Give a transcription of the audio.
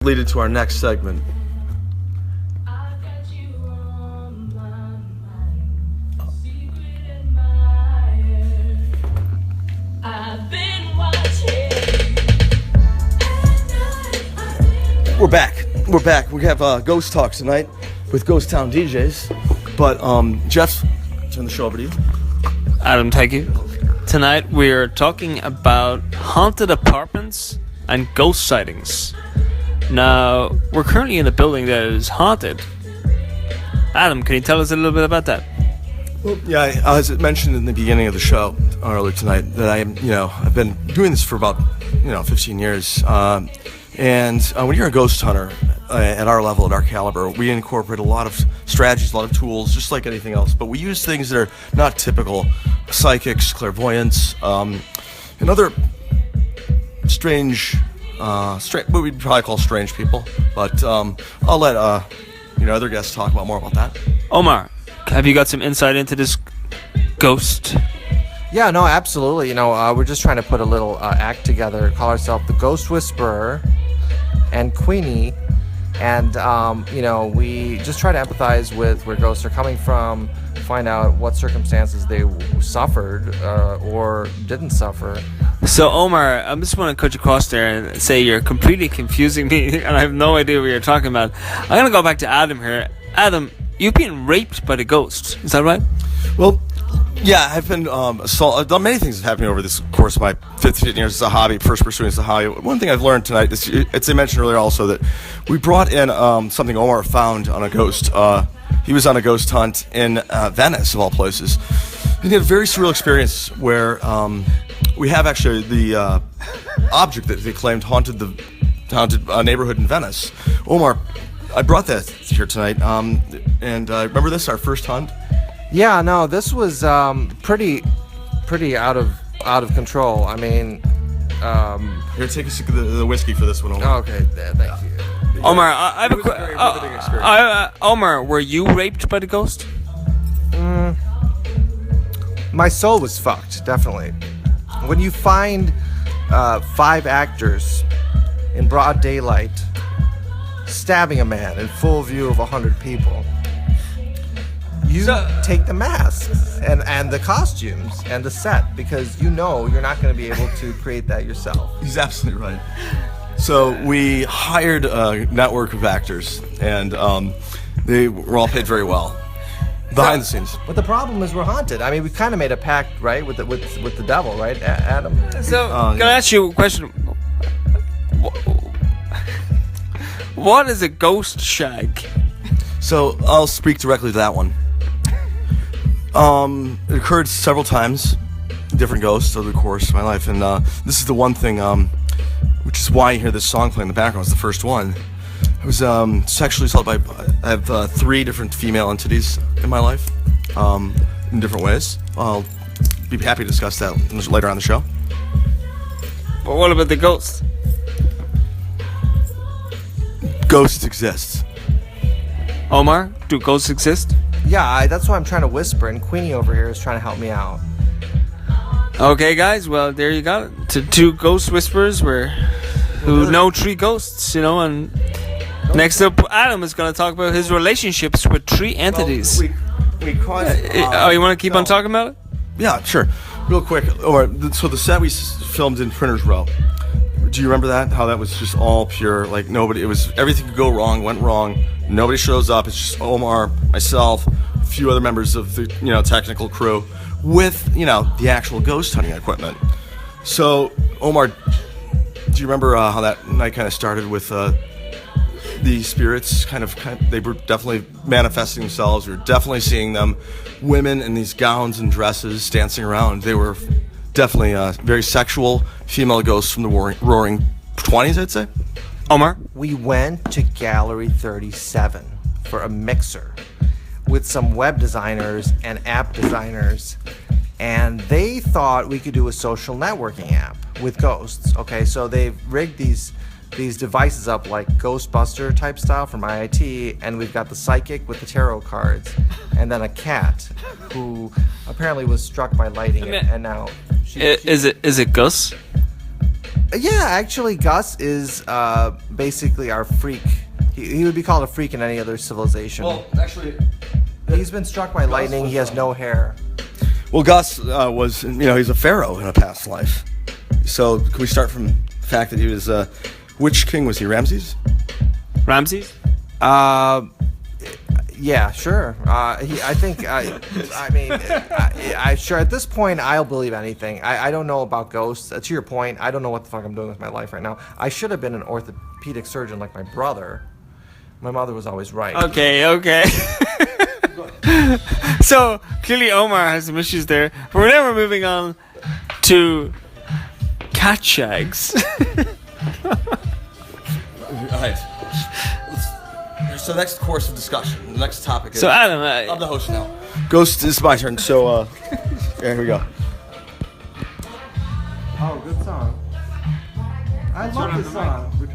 Lead it to our next segment. We're back. We have Ghost Talks tonight with Ghost Town DJs. But Jeff, turn the show over to you. Adam, thank you. Tonight we're talking about haunted apartments and ghost sightings. Now, we're currently in a building that is haunted. Adam, can you tell us a little bit about that? Well, yeah, as I mentioned in the beginning of the show earlier tonight, that I've been doing this for about 15 years. And when you're a ghost hunter at our level, at our caliber, we incorporate a lot of strategies, a lot of tools, just like anything else. But we use things that are not typical: psychics, clairvoyance, and other strange, what we'd probably call strange people. But I'll let other guests talk more about that. Omar, have you got some insight into this ghost? Yeah, no, absolutely. We're just trying to put a little act together, call ourselves the Ghost Whisperer and Queenie, and we just try to empathize with where ghosts are coming from, find out what circumstances they suffered or didn't suffer. So Omar, I just want to cut you across there and say you're completely confusing me, and I have no idea what you're talking about. I'm gonna go back to Adam here. Adam, you've been raped by the ghost. Is that right? Well, yeah, I've been assaulted. I've done many things that happened over this course of my 15 years as a hobby, first pursuing as a hobby. One thing I've learned tonight is, as I mentioned earlier also, that we brought in something Omar found on a ghost. He was on a ghost hunt in Venice, of all places. And he had a very surreal experience where we have actually the object that they claimed haunted the neighborhood in Venice. Omar, I brought that here tonight. And remember this, our first hunt? Yeah, no, this was pretty out of control. I mean, here, take a sip of the whiskey for this one, Omar. Oh, okay, thank you. Omar, I have a question. Omar, were you raped by the ghost? My soul was fucked, definitely. When you find 5 actors in broad daylight stabbing a man in full view of 100 people, you take the masks and the costumes and the set, because you're not going to be able to create that yourself. He's absolutely right. So we hired a network of actors, and they were all paid very well behind the scenes. But the problem is we're haunted. I mean, we kind of made a pact, right, with the devil, right, Adam? So can I ask you a question? What is a ghost shag? So I'll speak directly to that one. It occurred several times, different ghosts over the course of my life, and this is the one thing, which is why you hear this song playing in the background. It's the first one. I was sexually assaulted by, I have 3 different female entities in my life, in different ways. I'll be happy to discuss that later on the show. But what about the ghost? Ghosts exist. Omar, do ghosts exist? Yeah, that's why I'm trying to whisper, and Queenie over here is trying to help me out. Okay, guys, well, there you got it. To 2 ghost whisperers who know 3 ghosts, and next up, Adam is going to talk about his relationships with 3 entities. Well, we caught... you want to keep on talking about it? Yeah, sure. Real quick. So the set we filmed in Printers Row. Do you remember that? How that was just all pure, like nobody, everything could go wrong, went wrong. Nobody shows up. It's just Omar, myself, a few other members of the, technical crew with, the actual ghost hunting equipment. So, Omar, do you remember how that night kind of started with the spirits they were definitely manifesting themselves. We were definitely seeing them, women in these gowns and dresses dancing around. They were definitely very sexual female ghosts from the roaring 20s, I'd say. Omar? We went to Gallery 37 for a mixer with some web designers and app designers, and they thought we could do a social networking app with ghosts. Okay, so they've rigged these devices up like Ghostbuster type style from IIT, and we've got the psychic with the tarot cards, and then a cat who apparently was struck by lighting, and now is it Gus? Yeah, actually, Gus is basically our freak. He would be called a freak in any other civilization. Well, actually, he's been struck by lightning. He has no hair. well, Gus was, he's a pharaoh in a past life. So can we start from the fact that he was, which king was he? Ramses? Ramses? Yeah, sure. I think. I sure. At this point, I'll believe anything. I don't know about ghosts. To your point, I don't know what the fuck I'm doing with my life right now. I should have been an orthopedic surgeon like my brother. My mother was always right. Okay. So clearly Omar has some issues there. But now we're moving on to cat shags. All right. So next course of discussion, the next topic is... So Adam, I'm the host now. Ghost, this is my turn, so, here we go. Oh, good song. I love this song.